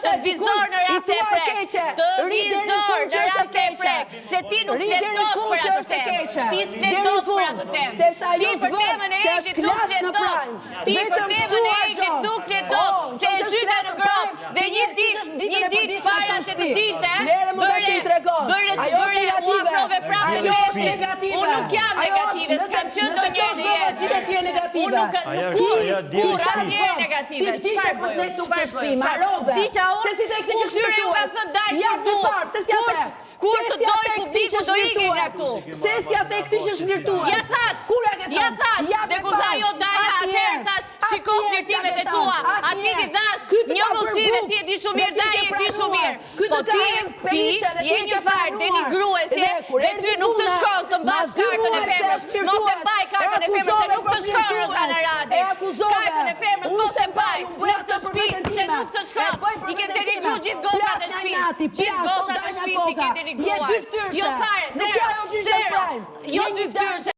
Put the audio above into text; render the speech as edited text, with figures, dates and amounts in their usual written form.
të vizor në rast e prek. Të vizor në rast e prek. Se ti nuk fletot për atë temë. Ti s'fletot për atë temë. Ti për temën e Egjit nuk fletot. Ti për temën e Egjit nuk fletot. Se e zyta në grop. Dhe një dit para se të dilte, bëre u aprove prapë në mesis. Unë nuk jam negative, s'kam qënë do njështë jetë. Unë nuk kur asnjë negative. Çfarë bëj? Çfarë bëj? Diqa unë syre u ka thënë daj për tu. Kur të doj publiku do ike nga tu. Sesja te këti që shvirtuar. Ja thash, dhe kur tha jo daja atëherë thash, shiko flirtimet e tua, ati ti thash, një musi dhe ti e di shumë mirë, daje e di shumë mirë. Po ti je një farë denigruese dhe ty nuk të shkon të mbas kartën e femrës, mos e mbaj kartën e femrës se nuk të shkon Rozana Radi. Kartën e femrës mos e mbaj, nuk të shpi se nuk të shkon. I ke denigru gjithë gotat e shpi, gjithë gotat e shpi si ke denigruar. Jo fare, jo dyftyrse.